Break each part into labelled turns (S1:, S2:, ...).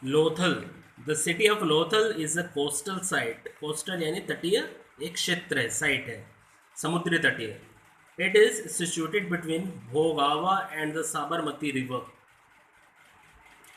S1: Lothal, the city of Lothal is a coastal site, coastal यानी तटीय एक क्षेत्र है, साइट है, समुद्री तटीय। इट इज सिचुएटेड बिटवीन भोगावा एंड द साबरमती रिवर।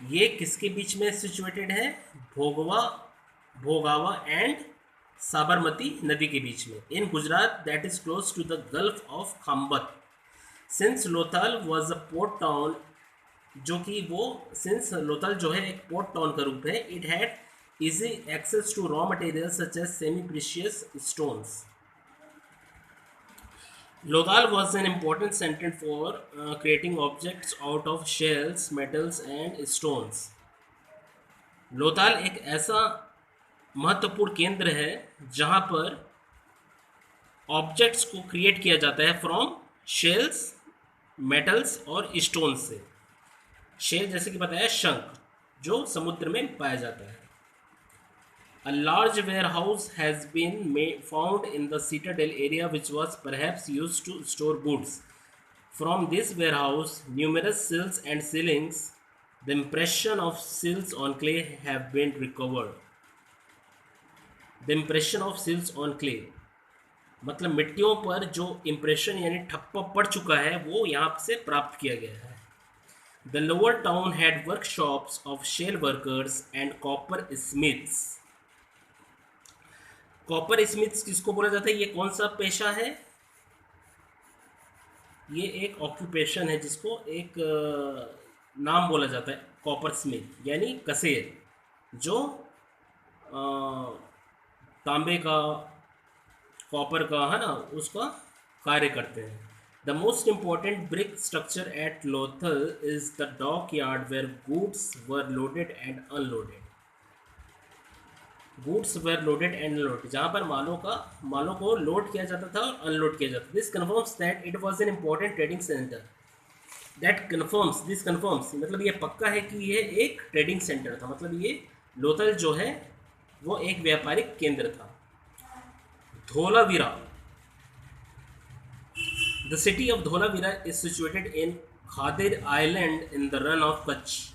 S1: ये किसके बीच में सिचुएटेड है? भोगवा, भोगावा एंड साबरमती नदी के बीच में, in Gujarat, that is close to the gulf of Khambhat. Since Lothal was a port town, जो कि वो, सिंस लोथल जो है एक पोर्ट टाउन का रूप है, it had easy access to raw material such as semi precious stones. Lothal was an important center for creating objects out of shells, metals and stones. Lothal एक ऐसा महत्वपूर्ण केंद्र है जहां पर ऑब्जेक्ट्स को क्रिएट किया जाता है फ्रॉम शेल्स, मेटल्स और स्टोन्स से। शेल जैसे कि बताया शंख, जो समुद्र में पाया जाता है। A large warehouse has been found in the citadel area which was perhaps used to store goods. From this warehouse, numerous seals and ceilings, the impression of seals on clay have been recovered. The impression of seals on clay मतलब मिट्टियों पर जो impression यानी ठप्पा पड़ चुका है वो यहाँ से प्राप्त किया गया है। The lower town had workshops of shale workers and copper smiths. Copper Smiths किसको बोला जाता है? ये कौन सा पेशा है? ये एक ऑक्यूपेशन है जिसको एक नाम बोला जाता है, कॉपर स्मिथ यानी कसेर, जो तांबे का, कॉपर का है ना, उसका कार्य करते हैं। The most important brick structure at Lothal is the dockyard where goods were loaded and unloaded. Goods were loaded and unloaded, जहाँ पर मालों को लोड किया जाता था और अनलोड किया जाता था। This confirms that it was an important trading centre. This confirms मतलब ये पक्का है कि ये एक ट्रेडिंग सेंटर था, मतलब ये लोथल जो है वो एक व्यापारिक केंद्र था। Dholavira, the city of Dholavira is situated in Khadir island in the run of Kutch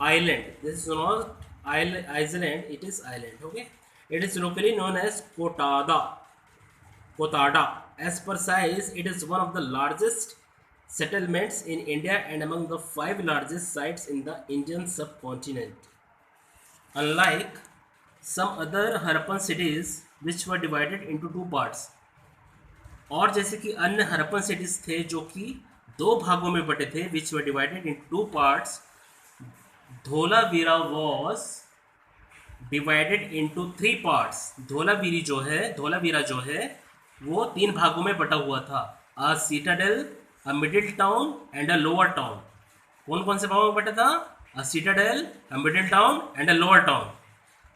S1: island. This is not island, it is island. Okay, it is locally known as Kotada. As per size, it is one of the largest settlements in India and among the 5 largest sites in the Indian subcontinent. Unlike some other Harappan cities which were divided into 2 parts, और जैसे कि अन्य Harappan cities थे जो कि 2 भागों में बटे थे, which were divided into 2 parts, Dholavira was divided into 3 parts. Dholavira जो है वो 3 भागों में बटा हुआ था। A citadel, a middle town and a lower town. कौन कौन से भागों में बटा था? A citadel, a middle town and a lower town.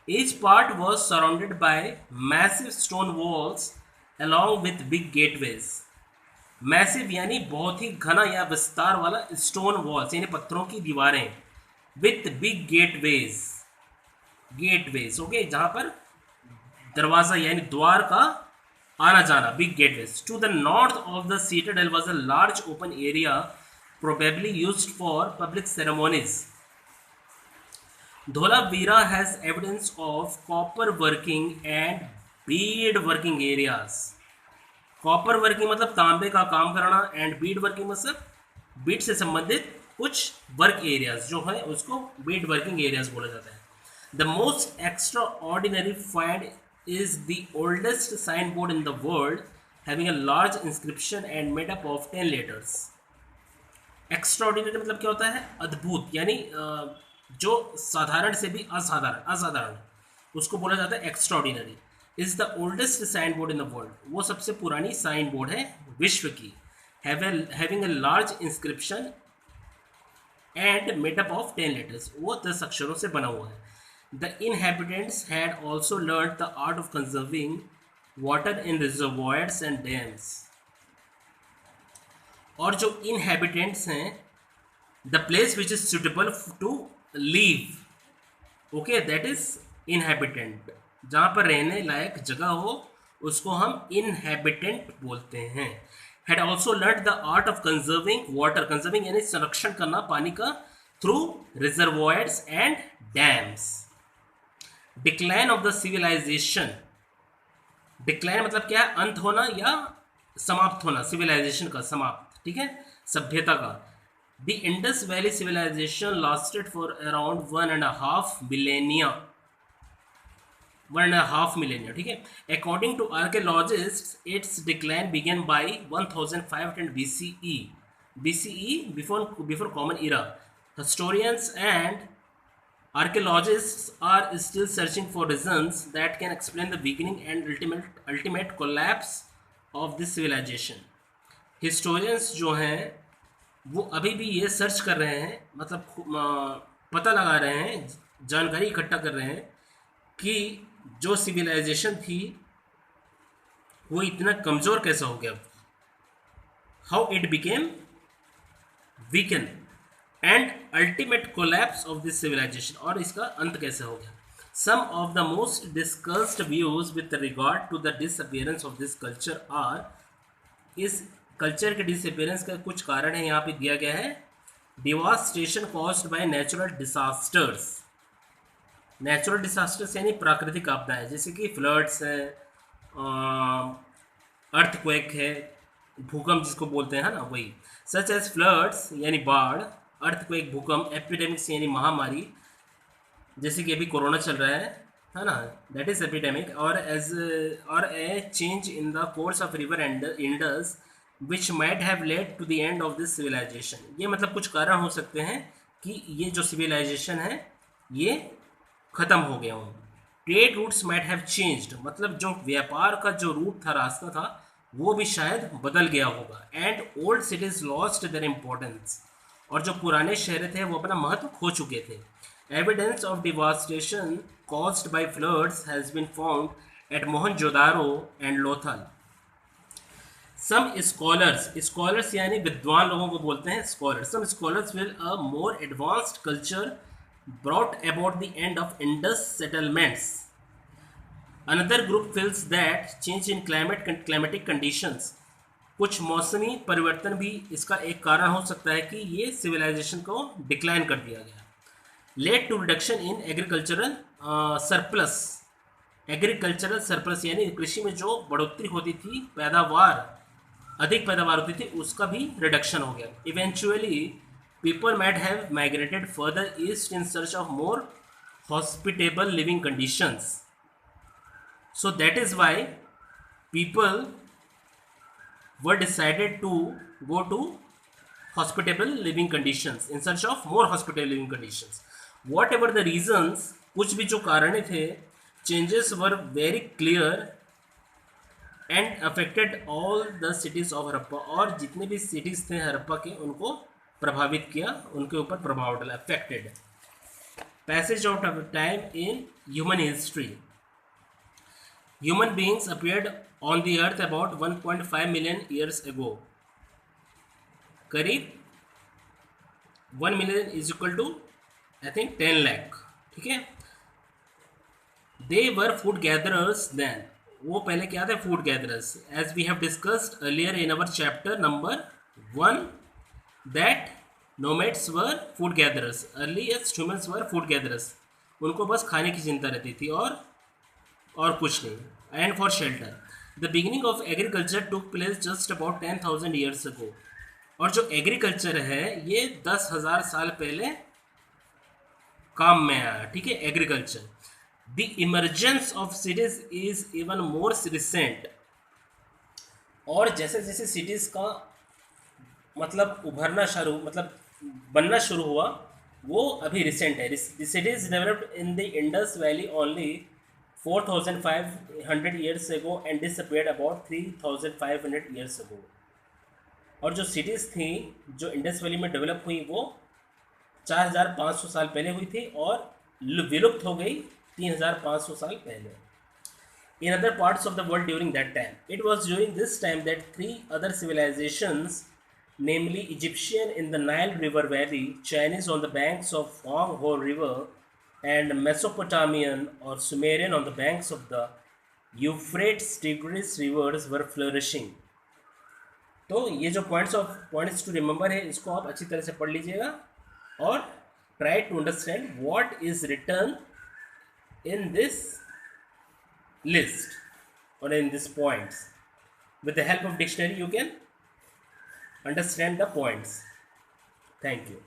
S1: Each part was surrounded by massive stone walls along with big gateways. Massive यानी बहुत ही घना या विस्तार वाला स्टोन वॉल्स यानी पत्थरों की दीवारें, विथ बिग गेटवेज ओके, जहां पर दरवाजा यानी द्वार का आना जाना, big gateways. To the north of the citadel was a large open area probably used for public ceremonies. Dholavira has evidence of copper working and bead working areas. Copper working मतलब तांबे का काम करना, एंड बीड वर्किंग मतलब बीड से संबंधित कुछ work areas जो है उसको बीड वर्किंग एरियाज बोला जाता है। The most extraordinary find is the oldest signboard in the world having a large inscription and made up of 10 letters. Extraordinary मतलब क्या होता है? अद्भुत, यानी जो साधारण से भी असाधारण उसको बोला जाता है extraordinary. Is the oldest signboard in the world, वो सबसे पुरानी साइन बोर्ड है विश्व की। Having a large inscription and made up of 10 letters, वो 10 अक्षरों से बना हुआ है। The inhabitants had also learn the art of conserving water in reservoirs and dams. और जो इनहेबिटेंट्स हैं, the place which is suitable to live, okay, that is inhabitant, जहाँ पर रहने लायक जगह हो उसको हम इनहेबिटेंट बोलते हैं। had also learned the art of conserving water, conserving यानी संरक्षण करना पानी का, through reservoirs and dams. Decline of the civilization, decline मतलब क्या है, अंत होना या समाप्त होना, सिविलाइजेशन का समाप्त, ठीक है, सभ्यता का। The Indus valley civilization lasted for around 1.5 millennia, ठीक है। According to archaeologist its decline began by 1500 BCE, before common era. Historians and archaeologists are still searching for reasons that can explain the beginning and ultimate collapse of this civilization. Historians जो हैं वो अभी भी ये search कर रहे हैं, मतलब पता लगा रहे हैं, जानकारी इकट्ठा कर रहे हैं कि जो सिविलाइजेशन थी वो इतना कमज़ोर कैसा हो गया, how it became weaken and ultimate collapse of this civilisation, और इसका अंत कैसे हो गया। Some of the most discussed views with regard to the disappearance of this culture are, इस कल्चर के डिसअपियरेंस का कुछ कारण है यहाँ पे दिया गया है। Devastation caused by natural disasters, natural disasters यानी प्राकृतिक आपदाएं, जैसे कि फ्लड्स है, अर्थक्वेक है, भूकंप जिसको बोलते हैं ना वही, सच एज फ्लड्स यानी बाढ़, अर्थक्वेक भूकंप, एपिडेमिक्स यानी महामारी, जैसे कि अभी कोरोना चल रहा है ना, दैट इज एपिडेमिक, और a change in the course of river Indus which might have led to the end of this civilization. ये मतलब कुछ कारण हो सकते हैं कि ये जो सिविलाइजेशन है ये ख़त्म हो गया हो। Trade routes might have changed, मतलब जो व्यापार का जो रूट था, रास्ता था, वो भी शायद बदल गया होगा। And old cities lost their importance, और जो पुराने शहर थे वो अपना महत्व खो चुके थे। Evidence of devastation caused by floods has been found at Mohenjodaro and Lothal. Some scholars यानी विद्वान लोगों को बोलते हैं scholars, some scholars will a more advanced culture brought about the end of Indus settlements. Another group feels that change in climatic conditions, कुछ मौसमी परिवर्तन भी इसका एक कारण हो सकता है कि ये सिविलाइजेशन को डिक्लाइन कर दिया गया। Led to reduction in agricultural surplus, agricultural surplus यानी कृषि में जो बढ़ोतरी होती थी, अधिक पैदावार होती थी, उसका भी रिडक्शन हो गया। Eventually people might have migrated further east in search of more hospitable living conditions. So that is why people were decided to go to hospitable living conditions, in search of more hospitable living conditions. Whatever the reasons, कुछ भी जो कारण थे, changes were very clear and affected all the cities of Harappa, और जितने भी cities थे हरप्पा के उनको प्रभावित किया, उनके ऊपर प्रभाव डाला, affected. Passage out of time in human history, human beings appeared on the earth about 1.5 million years ago, करीब 1 million is equal to I think 10 lakh, ठीक है। They were food gatherers then, वो पहले क्या थे, food gatherers, as we have discussed earlier in our chapter number 1 that nomads were food gatherers, earliest humans were food gatherers, उनको बस खाने की चिंता रहती थी और कुछ नहीं, and for shelter. The beginning of agriculture took place just about 10,000 years ago, और जो एग्रीकल्चर है ये 10,000 साल पहले काम में आया, ठीक है, agriculture. The emergence of cities is even more recent, और जैसे जैसे सिटीज़ का मतलब उभरना शुरू, मतलब बनना शुरू हुआ, वो अभी रिसेंट है। Cities developed in the Indus valley only 4,500 years ago and disappeared about 3,500 years ago, और जो सिटीज़ थी जो इंडस वैली में डेवलप हुई वो 4,500 साल पहले हुई थी और विलुप्त हो गई 3,500 साल पहले। In other parts of the world during that time, it was during this time that 3 other civilizations, namely Egyptian in the Nile River Valley, Chinese on the banks of Huanghe River, and Mesopotamian or Sumerian on the banks of the Euphrates Tigris rivers were flourishing. तो ये जो points to remember है, इसको आप अच्छी तरह से पढ़ लीजिएगा और try to understand what is written in this list or in these points. With the help of dictionary, you can understand the points. Thank you.